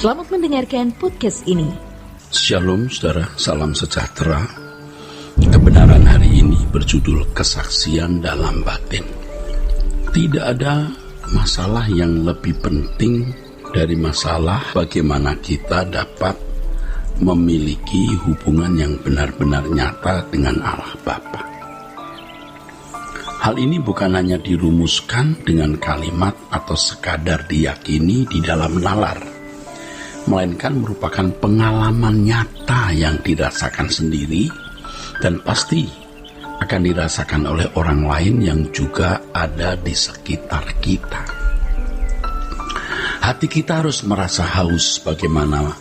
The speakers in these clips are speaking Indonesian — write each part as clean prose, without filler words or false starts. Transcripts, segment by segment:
Selamat mendengarkan podcast ini. Shalom saudara, salam sejahtera. Kebenaran hari ini berjudul kesaksian dalam batin. Tidak ada masalah yang lebih penting dari masalah bagaimana kita dapat memiliki hubungan yang benar-benar nyata dengan Allah Bapa. Hal ini bukan hanya dirumuskan dengan kalimat atau sekadar diyakini di dalam nalar, melainkan merupakan pengalaman nyata yang dirasakan sendiri dan pasti akan dirasakan oleh orang lain yang juga ada di sekitar kita. Hati kita harus merasa haus bagaimana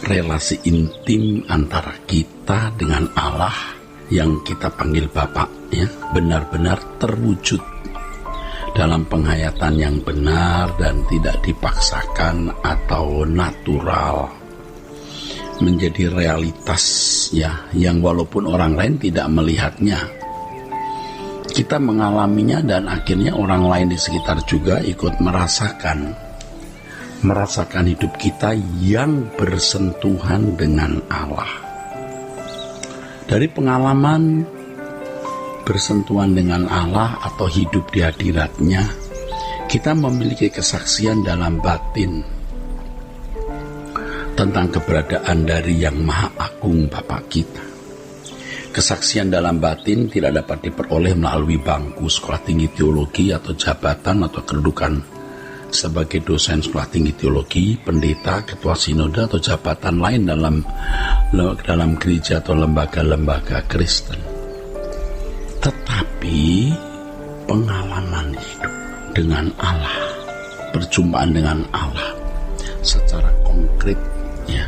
relasi intim antara kita dengan Allah yang kita panggil Bapa, ya, benar-benar terwujud dalam penghayatan yang benar dan tidak dipaksakan atau natural, menjadi realitas, ya, yang walaupun orang lain tidak melihatnya, kita mengalaminya dan akhirnya orang lain di sekitar juga ikut merasakan hidup kita yang bersentuhan dengan Allah. Dari pengalaman bersentuhan dengan Allah atau hidup di hadiratnya, kita memiliki kesaksian dalam batin tentang keberadaan dari Yang Maha Agung Bapa kita. Kesaksian dalam batin tidak dapat diperoleh melalui bangku sekolah tinggi teologi atau jabatan atau kedudukan sebagai dosen sekolah tinggi teologi, pendeta, ketua sinode atau jabatan lain dalam gereja atau lembaga-lembaga Kristen. Tetapi pengalaman hidup dengan Allah, perjumpaan dengan Allah secara konkret, ya,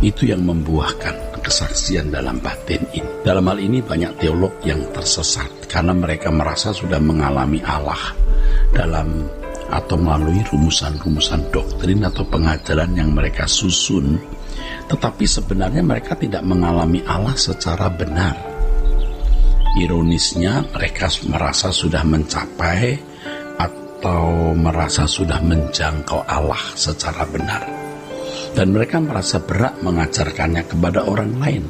itu yang membuahkan kesaksian dalam batin ini. Dalam hal ini banyak teolog yang tersesat karena mereka merasa sudah mengalami Allah dalam atau melalui rumusan-rumusan doktrin atau pengajaran yang mereka susun, tetapi sebenarnya mereka tidak mengalami Allah secara benar. Ironisnya, mereka merasa sudah mencapai atau merasa sudah menjangkau Allah secara benar, dan mereka merasa berat mengajarkannya kepada orang lain.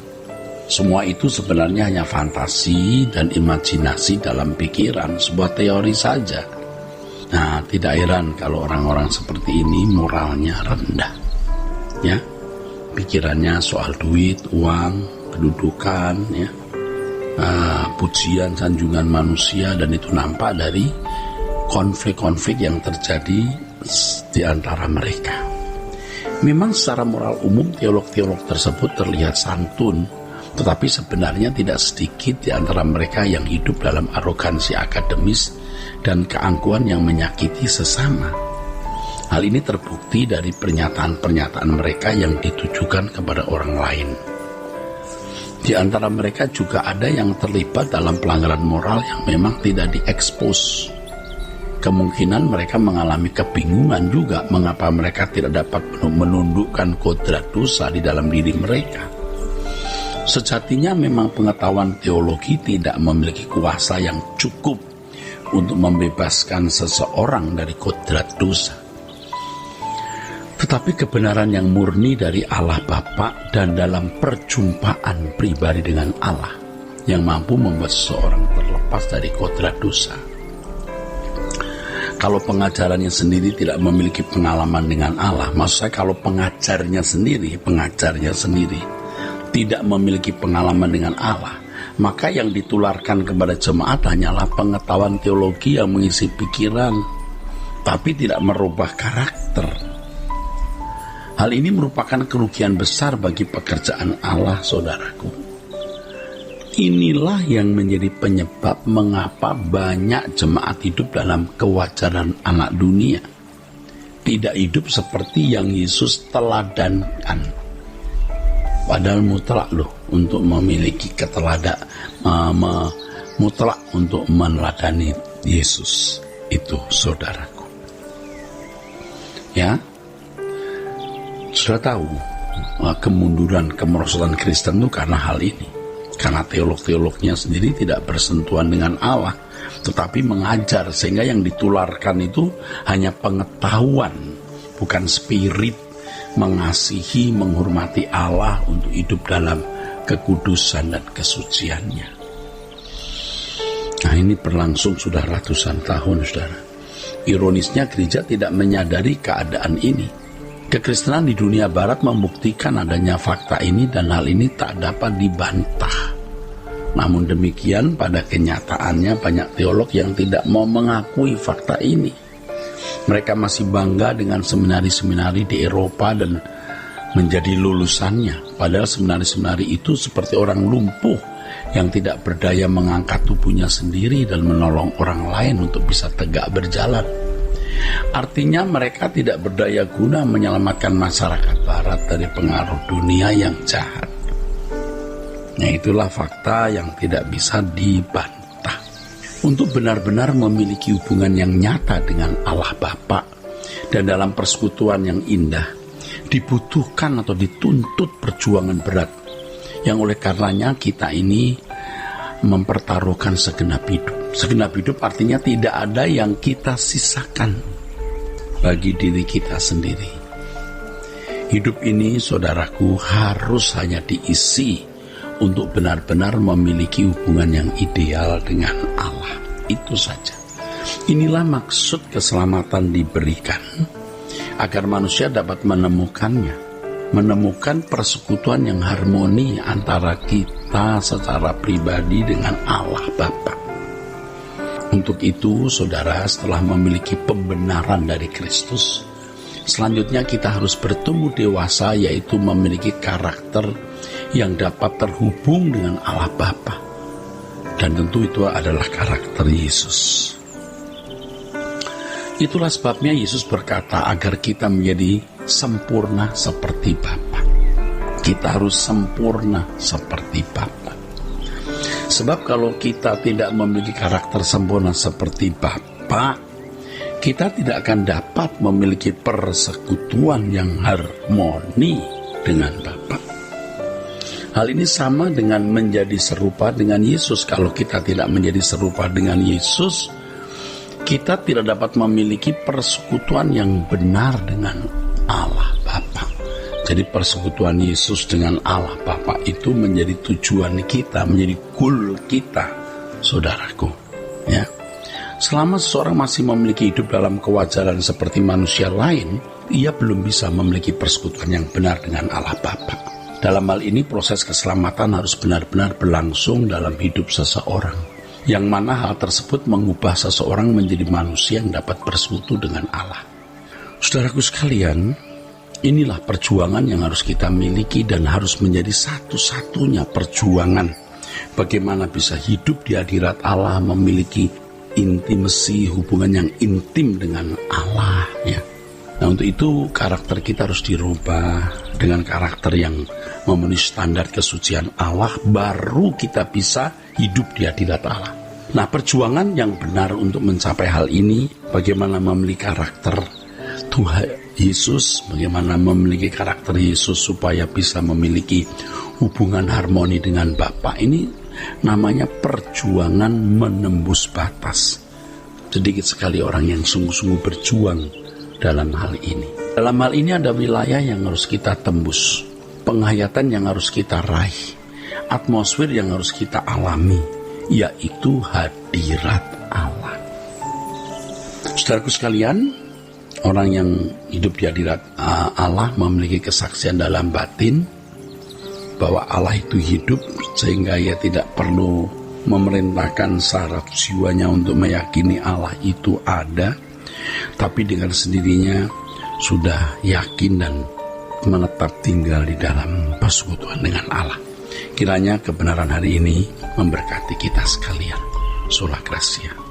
Semua itu sebenarnya hanya fantasi dan imajinasi dalam pikiran, sebuah teori saja. Nah, tidak heran kalau orang-orang seperti ini moralnya rendah, ya. Pikirannya soal duit, uang, kedudukan, ya, pujian, sanjungan manusia, dan itu nampak dari konflik-konflik yang terjadi di antara mereka. Memang secara moral umum teolog-teolog tersebut terlihat santun, tetapi sebenarnya tidak sedikit di antara mereka yang hidup dalam arogansi akademis dan keangkuhan yang menyakiti sesama. Hal ini terbukti dari pernyataan-pernyataan mereka yang ditujukan kepada orang lain. Di antara mereka juga ada yang terlibat dalam pelanggaran moral yang memang tidak diekspos. Kemungkinan mereka mengalami kebingungan juga mengapa mereka tidak dapat menundukkan kodrat dosa di dalam diri mereka. Sejatinya memang pengetahuan teologi tidak memiliki kuasa yang cukup untuk membebaskan seseorang dari kodrat dosa. Tetapi kebenaran yang murni dari Allah Bapa dan dalam perjumpaan pribadi dengan Allah yang mampu membuat seseorang terlepas dari kodrat dosa. Kalau pengajarannya sendiri tidak memiliki pengalaman dengan Allah, maksud saya kalau pengajarnya sendiri tidak memiliki pengalaman dengan Allah, maka yang ditularkan kepada jemaat hanyalah pengetahuan teologi yang mengisi pikiran, tapi tidak merubah karakter. Hal ini merupakan kerugian besar bagi pekerjaan Allah, saudaraku. Inilah yang menjadi penyebab mengapa banyak jemaat hidup dalam kewajaran anak dunia, tidak hidup seperti yang Yesus teladankan. Padahal mutlak loh untuk memiliki mutlak untuk meneladani Yesus itu, saudaraku. Ya, sudah tahu kemunduran kemerosotan Kristen itu karena hal ini. Karena teolog-teolognya sendiri tidak bersentuhan dengan Allah, tetapi mengajar, sehingga yang ditularkan itu hanya pengetahuan, bukan spirit, mengasihi, menghormati Allah untuk hidup dalam kekudusan dan kesuciannya. Nah, ini berlangsung sudah ratusan tahun, saudara. Ironisnya gereja tidak menyadari keadaan ini. Kekristenan di dunia barat membuktikan adanya fakta ini dan hal ini tak dapat dibantah. Namun demikian pada kenyataannya banyak teolog yang tidak mau mengakui fakta ini. Mereka masih bangga dengan seminari-seminari di Eropa dan menjadi lulusannya. Padahal seminari-seminari itu seperti orang lumpuh yang tidak berdaya mengangkat tubuhnya sendiri dan menolong orang lain untuk bisa tegak berjalan. Artinya mereka tidak berdaya guna menyelamatkan masyarakat barat dari pengaruh dunia yang jahat. Nah, itulah fakta yang tidak bisa dibantah. Untuk benar-benar memiliki hubungan yang nyata dengan Allah Bapa dan dalam persekutuan yang indah, dibutuhkan atau dituntut perjuangan berat yang oleh karenanya kita ini mempertaruhkan segenap hidup. Segenap hidup artinya tidak ada yang kita sisakan bagi diri kita sendiri. Hidup ini, saudaraku, harus hanya diisi untuk benar-benar memiliki hubungan yang ideal dengan Allah. Itu saja. Inilah maksud keselamatan diberikan, agar manusia dapat menemukan persekutuan yang harmoni antara kita secara pribadi dengan Allah Bapa. Untuk itu, saudara, setelah memiliki pembenaran dari Kristus, selanjutnya kita harus bertumbuh dewasa, yaitu memiliki karakter yang dapat terhubung dengan Allah Bapa. Dan tentu itu adalah karakter Yesus. Itulah sebabnya Yesus berkata agar kita menjadi sempurna seperti Bapa. Kita harus sempurna seperti Bapa. Sebab kalau kita tidak memiliki karakter sempurna seperti Bapa, kita tidak akan dapat memiliki persekutuan yang harmoni dengan Bapa. Hal ini sama dengan menjadi serupa dengan Yesus. Kalau kita tidak menjadi serupa dengan Yesus, kita tidak dapat memiliki persekutuan yang benar dengan Allah Bapa. Jadi persekutuan Yesus dengan Allah Bapa itu menjadi tujuan kita, menjadi goal kita, saudaraku. Ya. Selama seseorang masih memiliki hidup dalam kewajaran seperti manusia lain, ia belum bisa memiliki persekutuan yang benar dengan Allah Bapa. Dalam hal ini proses keselamatan harus benar-benar berlangsung dalam hidup seseorang, yang mana hal tersebut mengubah seseorang menjadi manusia yang dapat bersekutu dengan Allah. Saudaraku sekalian, inilah perjuangan yang harus kita miliki dan harus menjadi satu-satunya perjuangan bagaimana bisa hidup di hadirat Allah, memiliki intimasi, hubungan yang intim dengan Allah, ya. Nah, untuk itu karakter kita harus dirubah dengan karakter yang memenuhi standar kesucian Allah, baru kita bisa hidup di hadirat Allah. Nah, perjuangan yang benar untuk mencapai hal ini, bagaimana memiliki karakter Tuhan Yesus, bagaimana memiliki karakter Yesus supaya bisa memiliki hubungan harmoni dengan Bapa, ini namanya perjuangan menembus batas. Sedikit sekali orang yang sungguh-sungguh berjuang dalam hal ini. Dalam hal ini ada wilayah yang harus kita tembus, penghayatan yang harus kita raih, atmosfer yang harus kita alami, yaitu hadirat Allah. Saudaraku sekalian, orang yang hidup di hadirat Allah memiliki kesaksian dalam batin bahwa Allah itu hidup, sehingga ia tidak perlu memerintahkan saraf jiwanya untuk meyakini Allah itu ada, tapi dengan sendirinya sudah yakin dan menetap tinggal di dalam persekutuan dengan Allah. Kiranya kebenaran hari ini memberkati kita sekalian. Sola Gracia.